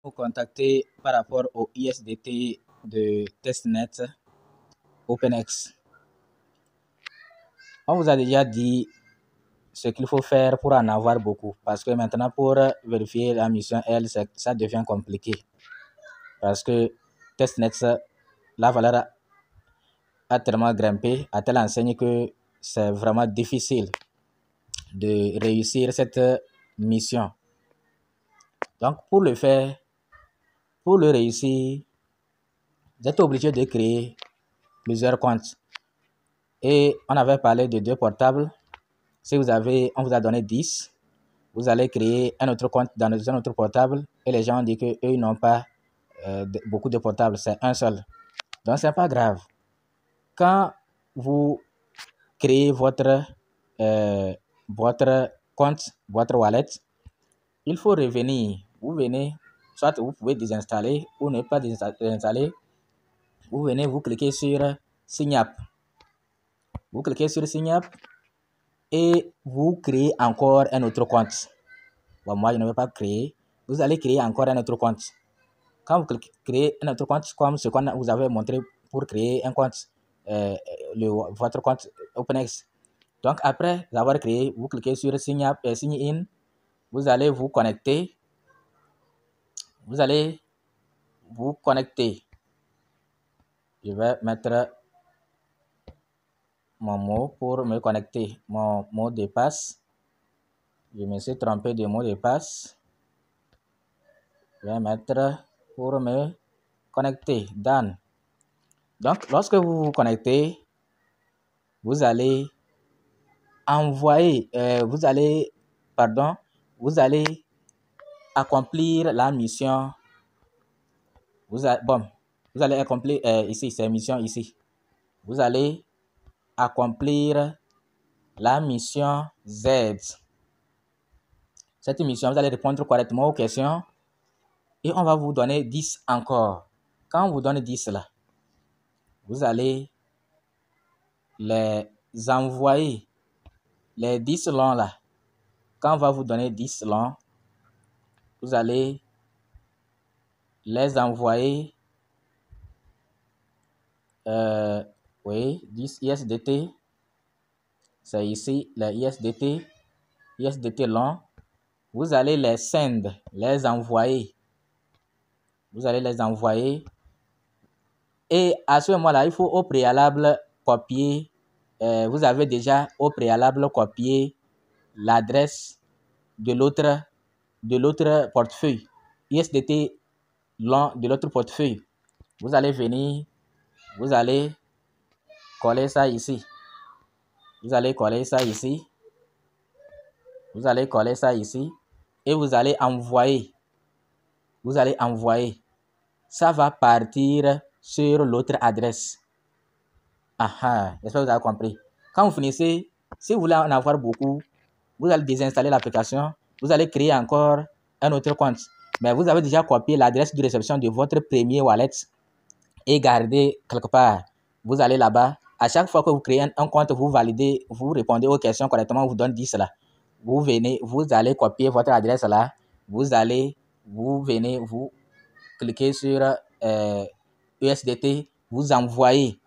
Vous contacter par rapport au ISDT de Testnet OpenX. On vous a déjà dit ce qu'il faut faire pour en avoir beaucoup, parce que maintenant pour vérifier la mission, ça devient compliqué, parce que Testnet, la valeur a tellement grimpé à telle enseigne que c'est vraiment difficile de réussir cette mission. Donc pour le faire, pour le réussir, vous êtes obligé de créer plusieurs comptes. Et on avait parlé de 2 portables. Si on vous a donné 10, vous allez créer un autre compte dans un autre portable et les gens ont dit qu'eux, ils n'ont pas beaucoup de portables, c'est un seul. Donc, c'est pas grave. Quand vous créez votre compte, votre wallet, il faut revenir. Vous venez, soit vous pouvez désinstaller ou ne pas désinstaller. Vous venez, vous cliquez sur Sign-up. Vous cliquez sur Sign-up et vous créez encore un autre compte. Bon, moi, je ne vais pas créer. Vous allez créer encore un autre compte. Quand vous créez un autre compte, comme ce qu'on vous avait montré pour créer un compte, votre compte OpenX. Donc, après avoir créé, vous cliquez sur Sign Up et Sign In. Vous allez vous connecter. Vous allez vous connecter. Je vais mettre mon mot pour me connecter. Mon mot de passe. Je me suis trompé de mot de passe. Je vais mettre pour me connecter. Done. Donc, lorsque vous vous connectez, vous allez envoyer, vous allez accomplir la mission. Vous allez accomplir ici, c'est mission ici. Vous allez accomplir la mission Z. Cette mission, vous allez répondre correctement aux questions et on va vous donner 10 encore. Quand on vous donne 10 là, vous allez les envoyer. Les 10 longs là, quand on va vous donner 10 longs, vous allez les envoyer. Oui, 10 ISDT. C'est ici, les ISDT long. Vous allez les send, les envoyer. Vous allez les envoyer. Et à ce moment-là, il faut au préalable copier. Vous avez déjà au préalable copié l'adresse de l'autre portefeuille. ISDT long de l'autre portefeuille. Vous allez venir, vous allez coller ça ici. Vous allez coller ça ici. Vous allez coller ça ici. Et vous allez envoyer. Vous allez envoyer. Ça va partir sur l'autre adresse. J'espère que vous avez compris. Quand vous finissez, si vous voulez en avoir beaucoup, vous allez désinstaller l'application. Vous allez créer encore un autre compte. Mais vous avez déjà copié l'adresse de réception de votre premier wallet et gardé quelque part. Vous allez là-bas. À chaque fois que vous créez un compte, vous validez, vous répondez aux questions correctement, on vous donne 10 là. Vous venez, vous allez copier votre adresse là. Vous venez, vous cliquez sur USDT, vous envoyez.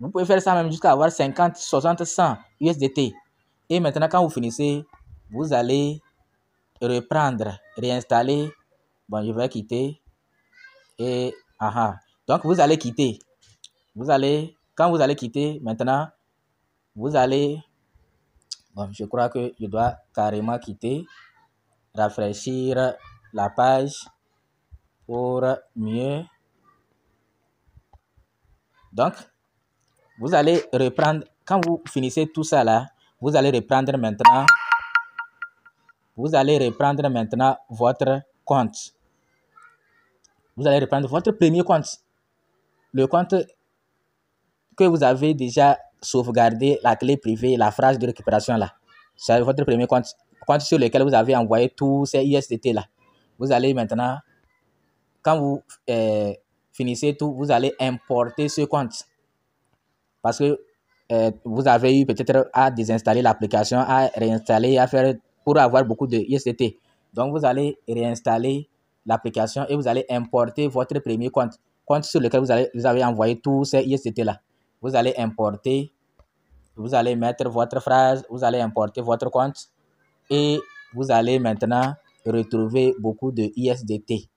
Vous pouvez faire ça même jusqu'à avoir 50, 60, 100 USDT. Et maintenant, quand vous finissez, vous allez reprendre, réinstaller. Bon, je vais quitter. Et donc, vous allez quitter. Quand vous allez quitter, maintenant, vous allez. Bon, je crois que je dois carrément quitter. Rafraîchir la page pour mieux. Donc, vous allez reprendre. Quand vous finissez tout ça là, vous allez reprendre maintenant. Vous allez reprendre maintenant votre compte. Vous allez reprendre votre premier compte. Le compte que vous avez déjà sauvegardé, la clé privée, la phrase de récupération là. C'est votre premier compte. Compte sur lequel vous avez envoyé tous ces ISDT là. Vous allez maintenant, quand vous finissez tout, vous allez importer ce compte. Parce que vous avez eu peut-être à désinstaller l'application, à réinstaller, à faire pour avoir beaucoup de ISDT. Donc, vous allez réinstaller l'application et vous allez importer votre premier compte sur lequel vous avez envoyé tous ces ISDT là. Vous allez importer, vous allez mettre votre phrase, vous allez importer votre compte et vous allez maintenant retrouver beaucoup de ISDT.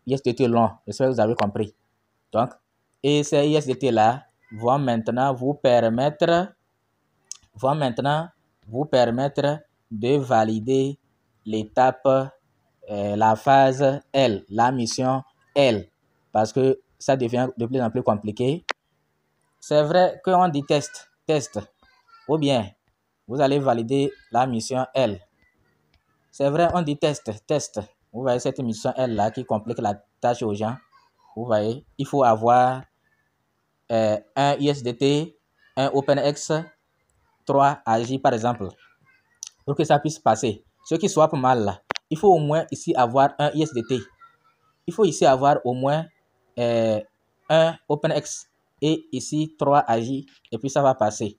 ISDT long, j'espère que vous avez compris. Donc, et ces ISDT là vont maintenant vous permettre de valider l'étape, la phase L, la mission L, parce que ça devient de plus en plus compliqué. C'est vrai qu'on dit test, ou bien vous allez valider la mission L. C'est vrai, on dit test. Vous voyez cette mission L là qui complique la tâche aux gens. Vous voyez, il faut avoir un ISDT, un OpenX, 3 AJ par exemple, pour que ça puisse passer. Ceux qui swappent mal là, il faut au moins ici avoir un ISDT. Il faut ici avoir au moins un OpenX et ici 3 AJ et puis ça va passer.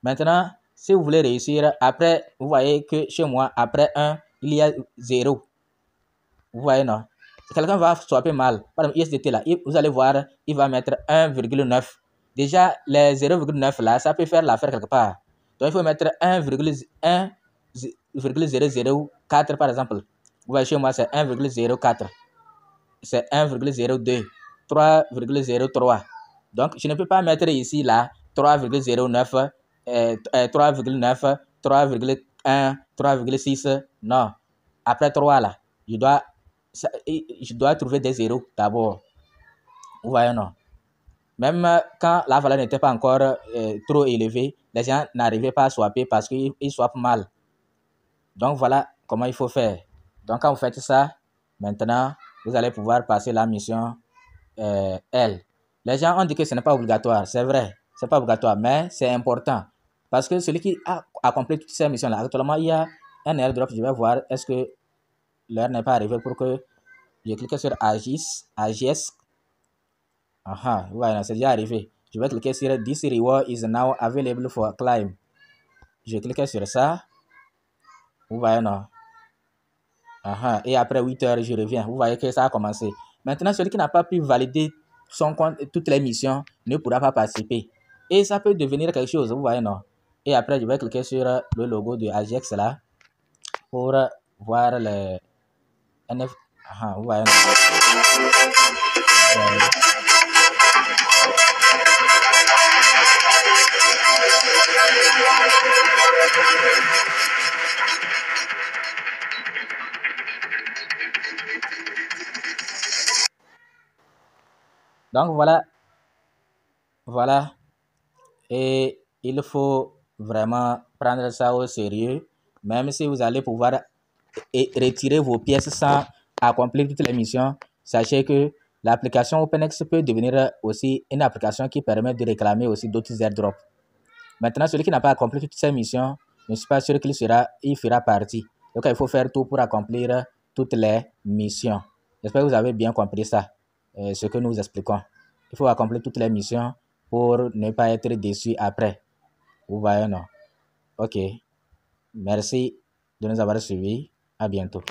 Maintenant, si vous voulez réussir, après, vous voyez que chez moi, après 1, il y a 0. Vous voyez, non? Quelqu'un va swapper mal. Par exemple, ISDT là, vous allez voir, il va mettre 1,9. Déjà, les 0,9 là, ça peut faire l'affaire quelque part. Donc, il faut mettre 1,004 par exemple. Vous voyez, chez moi, c'est 1,04. C'est 1,02. 3,03. Donc, je ne peux pas mettre ici, là, 3,09, 3,9, 3,1, 3,6. Non. Après 3, là, je dois trouver des zéros d'abord. Vous voyez, non? Même quand la valeur n'était pas encore trop élevée, les gens n'arrivaient pas à swapper parce qu'ils swappent mal. Donc, voilà comment il faut faire. Donc, quand vous faites ça, maintenant, vous allez pouvoir passer la mission L. Les gens ont dit que ce n'est pas obligatoire. C'est vrai, c'est pas obligatoire, mais c'est important. Parce que celui qui a accompli toutes ces missions-là, actuellement, il y a un airdrop. Je vais voir, est-ce que l'heure n'est pas arrivée pour que je clique sur AGS. Voilà, c'est déjà arrivé. Je vais cliquer sur This reward is now available for climb. Je clique sur ça. Vous voyez, non? Et après 8 heures, je reviens. Vous voyez que ça a commencé. Maintenant, celui qui n'a pas pu valider son compte, toutes les missions, ne pourra pas participer. Et ça peut devenir quelque chose, vous voyez, non? Et après, je vais cliquer sur le logo de AGX là pour voir les NF. Vous voyez, non? Donc voilà, et il faut vraiment prendre ça au sérieux, même si vous allez pouvoir retirer vos pièces sans accomplir toutes les missions. Sachez que l'application OpenX peut devenir aussi une application qui permet de réclamer aussi d'autres airdrops. Maintenant, celui qui n'a pas accompli toutes ces missions, je ne suis pas sûr qu'il fera partie. Donc, il faut faire tout pour accomplir toutes les missions. J'espère que vous avez bien compris ça, ce que nous expliquons. Il faut accomplir toutes les missions pour ne pas être déçu après. Vous voyez, non? Ok. Merci de nous avoir suivis. À bientôt.